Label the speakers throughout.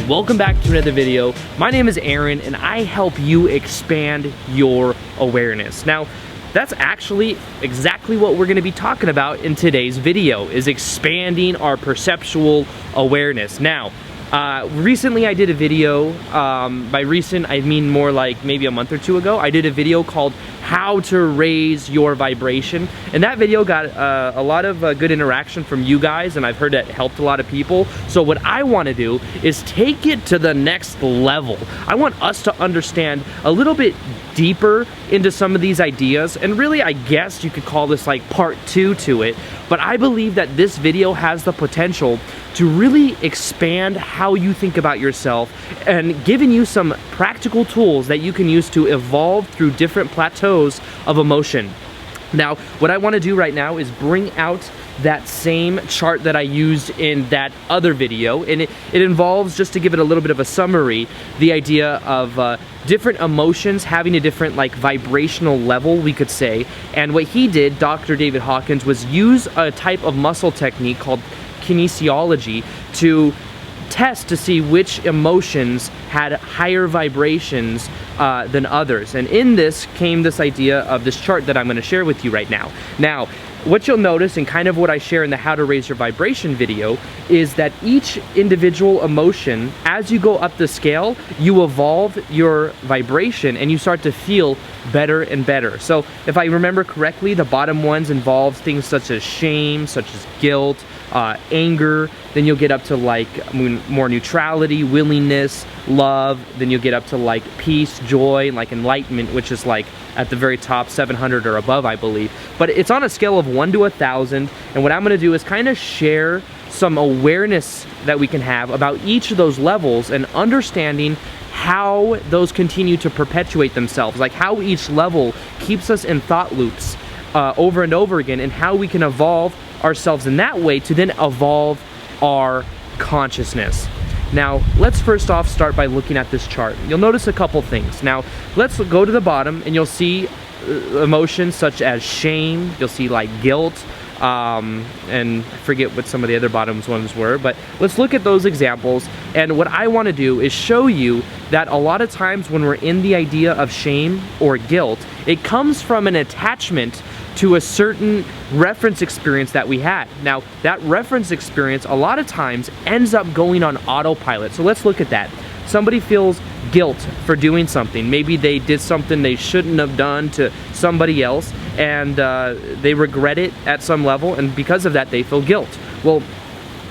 Speaker 1: welcome back to another video. My name is Aaron and I help you expand your awareness. Now, that's actually exactly what we're going to be talking about in today's video, is expanding our perceptual awareness. Now, recently I did a video, by recent I mean more like maybe a month or two ago, I did a video called How to Raise Your Vibration, and that video got a lot of good interaction from you guys, and I've heard that helped a lot of people. So what I want to do is take it to the next level. I want us to understand a little bit deeper into some of these ideas, and really I guess you could call this like part 2 to it, but I believe that this video has the potential to really expand how you think about yourself and giving you some practical tools that you can use to evolve through different plateaus of emotion. Now, what I want to do right now is bring out that same chart that I used in that other video, and it involves, just to give it a little bit of a summary, the idea of different emotions having a different like vibrational level, we could say. And what he did, Dr. David Hawkins, was use a type of muscle technique called kinesiology to test to see which emotions had higher vibrations than others. And in this came this idea of this chart that I'm going to share with you right now. Now, what you'll notice, and kind of what I share in the How to Raise Your Vibration video, is that each individual emotion, as you go up the scale, you evolve your vibration and you start to feel better and better. So if I remember correctly, the bottom ones involve things such as shame, such as guilt, anger. Then you'll get up to like more neutrality, willingness, love. Then you'll get up to like peace, joy, and like enlightenment, which is like at the very top, 700 or above, I believe. But it's on a scale of 1 to 1,000. And what I'm going to do is kind of share some awareness that we can have about each of those levels and understanding how those continue to perpetuate themselves, like how each level keeps us in thought loops over and over again, and how we can evolve ourselves in that way to then evolve our consciousness. Now, let's first off start by looking at this chart. You'll notice a couple things. Now, let's go to the bottom and you'll see emotions such as shame, you'll see like guilt, and I forget what some of the other bottoms ones were, but let's look at those examples. And what I want to do is show you that a lot of times when we're in the idea of shame or guilt, it comes from an attachment to a certain reference experience that we had. Now, that reference experience a lot of times ends up going on autopilot. So let's look at that. Somebody feels guilt for doing something. Maybe they did something they shouldn't have done to somebody else, and they regret it at some level, and because of that they feel guilt. Well,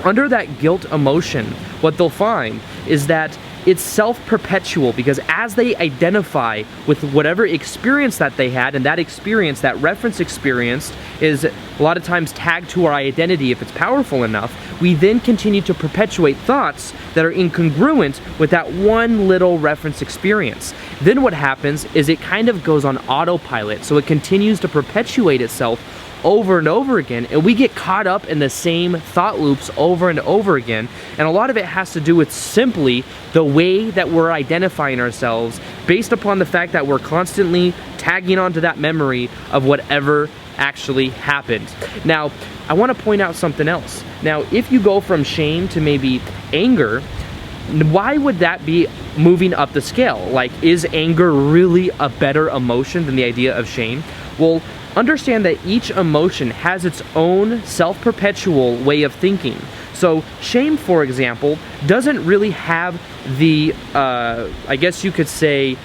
Speaker 1: under that guilt emotion, what they'll find is that it's self-perpetual, because as they identify with whatever experience that they had, and that experience, that reference experience, is a lot of times tagged to our identity if it's powerful enough, we then continue to perpetuate thoughts that are incongruent with that one little reference experience. Then what happens is it kind of goes on autopilot, so it continues to perpetuate itself over and over again, and we get caught up in the same thought loops over and over again. And a lot of it has to do with simply the way that we're identifying ourselves based upon the fact that we're constantly tagging onto that memory of whatever actually happened. Now, I want to point out something else. Now, if you go from shame to maybe anger, why would that be moving up the scale? Like, is anger really a better emotion than the idea of shame? Well, understand that each emotion has its own self-perpetual way of thinking. So shame, for example, doesn't really have the, I guess you could say,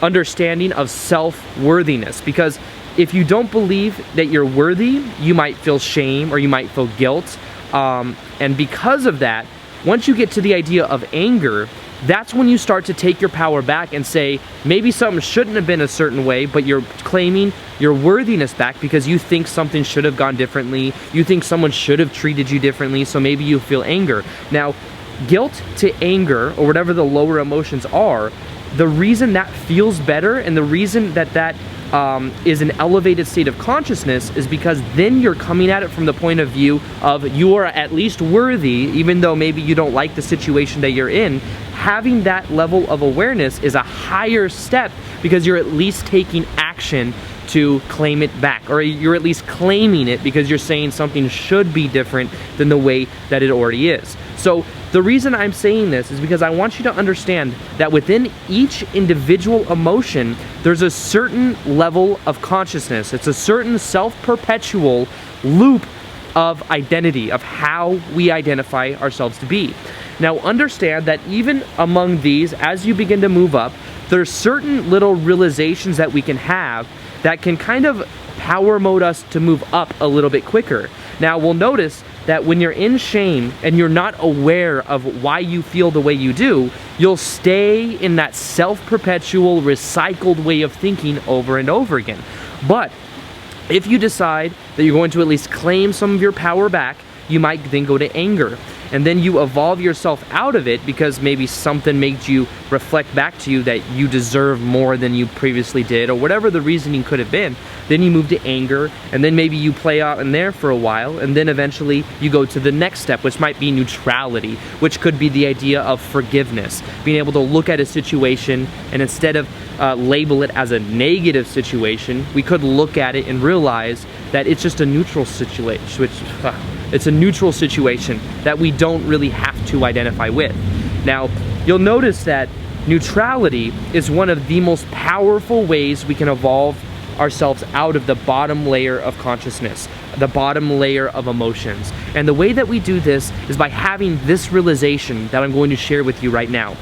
Speaker 1: understanding of self-worthiness, because if you don't believe that you're worthy, you might feel shame or you might feel guilt. And because of that, once you get to the idea of anger, that's when you start to take your power back and say, maybe something shouldn't have been a certain way, but you're claiming your worthiness back because you think something should have gone differently. You think someone should have treated you differently, so maybe you feel anger. Now, guilt to anger, or whatever the lower emotions are, the reason that feels better and the reason that that is an elevated state of consciousness is because then you're coming at it from the point of view of you are at least worthy, even though maybe you don't like the situation that you're in. Having that level of awareness is a higher step because you're at least taking action to claim it back, or you're at least claiming it because you're saying something should be different than the way that it already is. So The reason I'm saying this is because I want you to understand that within each individual emotion, there's a certain level of consciousness. It's a certain self-perpetual loop of identity, of how we identify ourselves to be. Now understand that even among these, as you begin to move up, there's certain little realizations that we can have that can kind of power mode us to move up a little bit quicker. Now we'll notice that when you're in shame and you're not aware of why you feel the way you do, you'll stay in that self-perpetual, recycled way of thinking over and over again. But if you decide that you're going to at least claim some of your power back, you might then go to anger. And then you evolve yourself out of it because maybe something made you reflect back to you that you deserve more than you previously did, or whatever the reasoning could have been. Then you move to anger, and then maybe you play out in there for a while, and then eventually you go to the next step, which might be neutrality, which could be the idea of forgiveness. Being able to look at a situation, and instead of label it as a negative situation, we could look at it and realize that it's just a neutral situation, it's a neutral situation that we don't really have to identify with. Now, you'll notice that neutrality is one of the most powerful ways we can evolve ourselves out of the bottom layer of consciousness, the bottom layer of emotions. And the way that we do this is by having this realization that I'm going to share with you right now.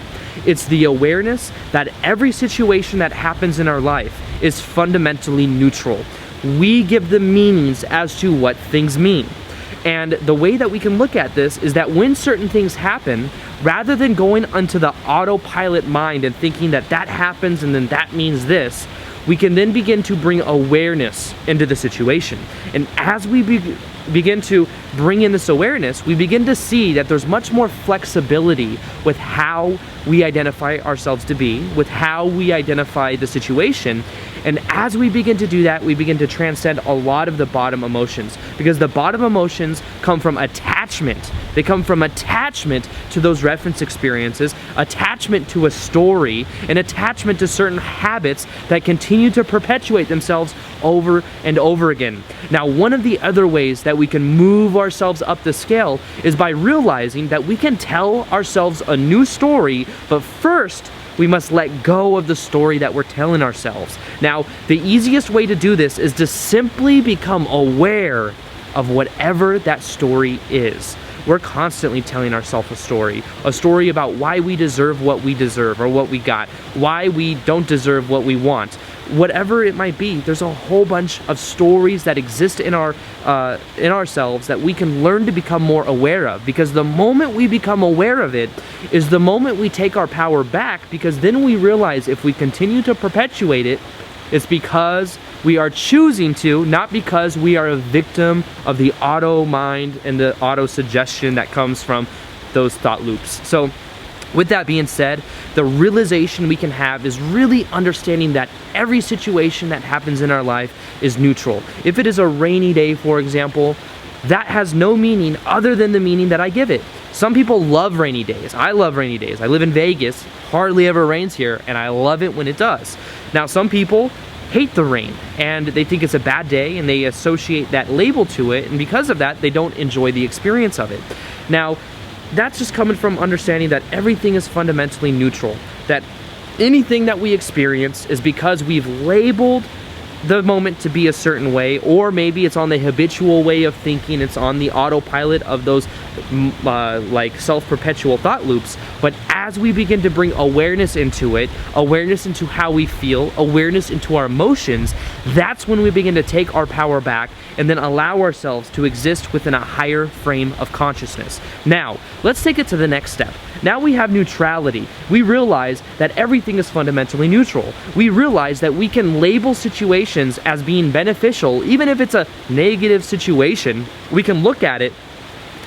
Speaker 1: It's the awareness that every situation that happens in our life is fundamentally neutral. We give the meanings as to what things mean. And the way that we can look at this is that when certain things happen, rather than going onto the autopilot mind and thinking that that happens and then that means this, we can then begin to bring awareness into the situation. And as we begin to bring in this awareness, we begin to see that there's much more flexibility with how we identify ourselves to be, with how we identify the situation. And as we begin to do that, we begin to transcend a lot of the bottom emotions, because the bottom emotions come from attachment. They come from attachment to those reference experiences, attachment to a story, and attachment to certain habits that continue to perpetuate themselves over and over again. Now, one of the other ways that we can move ourselves up the scale is by realizing that we can tell ourselves a new story, but first, we must let go of the story that we're telling ourselves. Now, the easiest way to do this is to simply become aware of whatever that story is. We're constantly telling ourselves a story about why we deserve what we deserve or what we got, why we don't deserve what we want. Whatever it might be, there's a whole bunch of stories that exist in ourselves that we can learn to become more aware of, because the moment we become aware of it is the moment we take our power back, because then we realize if we continue to perpetuate it, it's because we are choosing to, not because we are a victim of the auto mind and the auto suggestion that comes from those thought loops. So with that being said, the realization we can have is really understanding that every situation that happens in our life is neutral. If it is a rainy day, for example, that has no meaning other than the meaning that I give it. Some people love rainy days. I love rainy days. I live in Vegas, hardly ever rains here, and I love it when it does. Now, some people hate the rain and they think it's a bad day and they associate that label to it, and because of that, they don't enjoy the experience of it. Now, that's just coming from understanding that everything is fundamentally neutral, that anything that we experience is because we've labeled the moment to be a certain way, or maybe it's on the habitual way of thinking, it's on the autopilot of those like self-perpetual thought loops. But as we begin to bring awareness into it, awareness into how we feel, awareness into our emotions, that's when we begin to take our power back and then allow ourselves to exist within a higher frame of consciousness. Now, let's take it to the next step. Now we have neutrality. We realize that everything is fundamentally neutral. We realize that we can label situations as being beneficial, even if it's a negative situation. We can look at it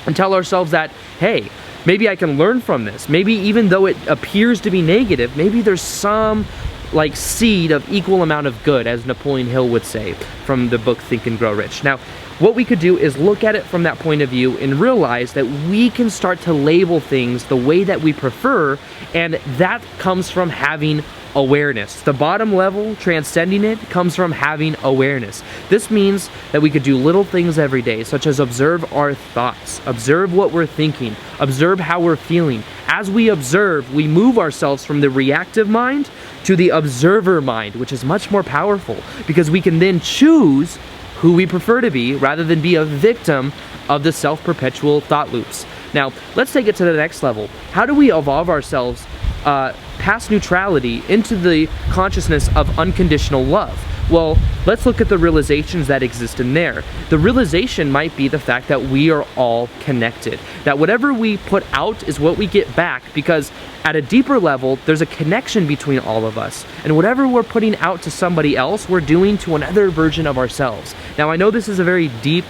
Speaker 1: and tell ourselves that, hey, maybe I can learn from this. Maybe even though it appears to be negative, maybe there's some like seed of equal amount of good, as Napoleon Hill would say from the book Think and Grow Rich. Now, what we could do is look at it from that point of view and realize that we can start to label things the way that we prefer, and that comes from having awareness. The bottom level, transcending it, comes from having awareness. This means that we could do little things every day, such as observe our thoughts, observe what we're thinking, observe how we're feeling. As we observe, we move ourselves from the reactive mind to the observer mind, which is much more powerful because we can then choose who we prefer to be rather than be a victim of the self-perpetual thought loops. Now, let's take it to the next level. How do we evolve ourselves past neutrality into the consciousness of unconditional love? Well, let's look at the realizations that exist in there. The realization might be the fact that we are all connected, that whatever we put out is what we get back, because at a deeper level, there's a connection between all of us. And whatever we're putting out to somebody else, we're doing to another version of ourselves. Now, I know this is a very deep,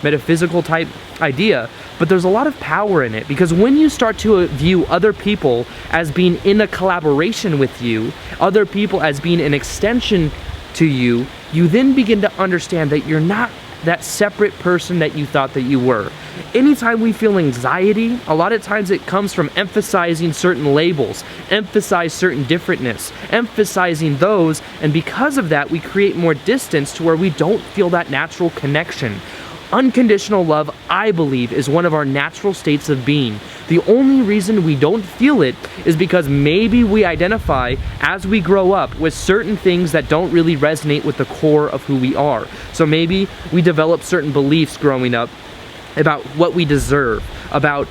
Speaker 1: metaphysical type idea, but there's a lot of power in it, because when you start to view other people as being in a collaboration with you, other people as being an extension to you, you then begin to understand that you're not that separate person that you thought that you were. Anytime we feel anxiety, a lot of times it comes from emphasizing certain labels, emphasize certain differentness, emphasizing those, and because of that, we create more distance to where we don't feel that natural connection. Unconditional love, I believe, is one of our natural states of being. The only reason we don't feel it is because maybe we identify as we grow up with certain things that don't really resonate with the core of who we are. So maybe we develop certain beliefs growing up about what we deserve, about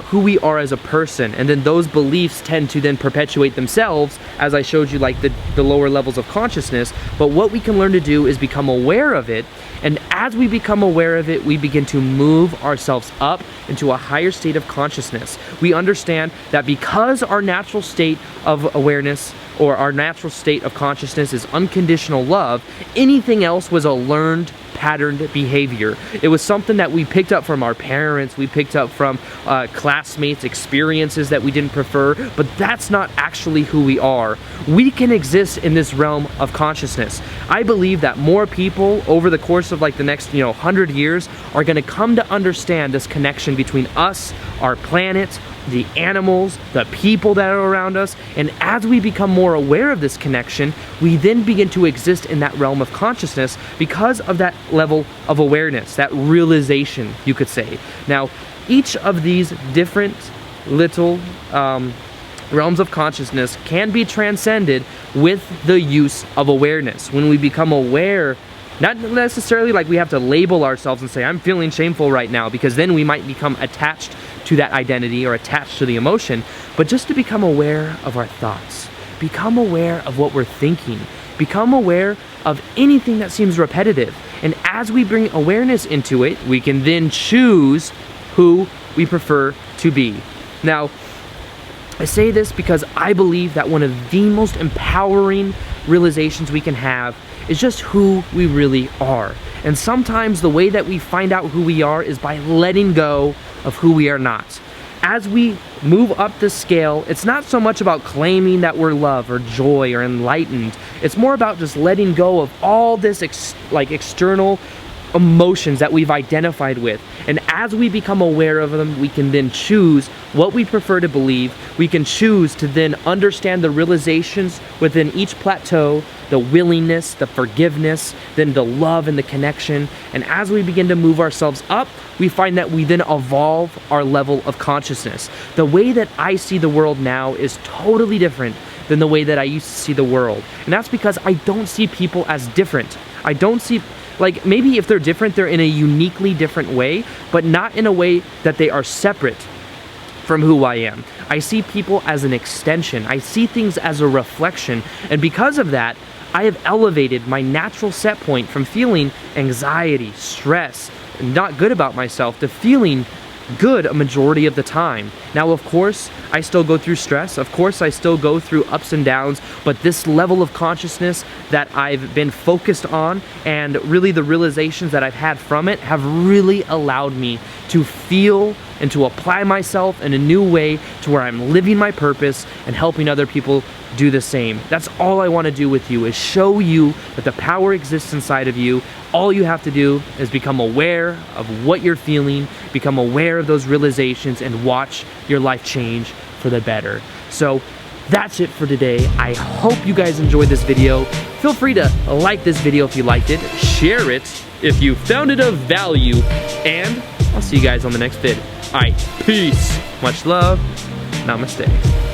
Speaker 1: who we are as a person, and then those beliefs tend to then perpetuate themselves, as I showed you, like the lower levels of consciousness. But what we can learn to do is become aware of it, and as we become aware of it, we begin to move ourselves up into a higher state of consciousness. We understand that because our natural state of awareness, or our natural state of consciousness, is unconditional love, anything else was a learned patterned behavior. It was something that we picked up from our parents, we picked up from classmates, experiences that we didn't prefer, but that's not actually who we are. We can exist in this realm of consciousness. I believe that more people over the course of like the next 100 years are going to come to understand this connection between us, our planet, the animals, the people that are around us, and as we become more aware of this connection, we then begin to exist in that realm of consciousness because of that level of awareness, that realization, you could say. Now, each of these different little realms of consciousness can be transcended with the use of awareness. When we become aware, not necessarily like we have to label ourselves and say, I'm feeling shameful right now, because then we might become attached to that identity or attached to the emotion, but just to become aware of our thoughts, become aware of what we're thinking, become aware of anything that seems repetitive. And as we bring awareness into it, we can then choose who we prefer to be. Now, I say this because I believe that one of the most empowering realizations we can have is just who we really are. And sometimes the way that we find out who we are is by letting go of who we are not. As we move up the scale, it's not so much about claiming that we're love or joy or enlightened. It's more about just letting go of all this external emotions that we've identified with. And as we become aware of them, we can then choose what we prefer to believe. We can choose to then understand the realizations within each plateau, the willingness, the forgiveness, then the love and the connection. And as we begin to move ourselves up, we find that we then evolve our level of consciousness. The way that I see the world now is totally different than the way that I used to see the world. And that's because I don't see people as different. I don't see, like, maybe if they're different, they're in a uniquely different way, but not in a way that they are separate from who I am. I see people as an extension. I see things as a reflection. And because of that, I have elevated my natural set point from feeling anxiety, stress, and not good about myself to feeling good a majority of the time. Now, of course, I still go through stress. Of course, I still go through ups and downs, but this level of consciousness that I've been focused on and really the realizations that I've had from it have really allowed me to feel and to apply myself in a new way to where I'm living my purpose and helping other people do the same. That's all I want to do with you, is show you that the power exists inside of you. All you have to do is become aware of what you're feeling, become aware of those realizations, and watch your life change for the better. So that's it for today. I hope you guys enjoyed this video. Feel free to like this video if you liked it, share it if you found it of value, and I'll see you guys on the next vid. All right, peace. Much love. Namaste.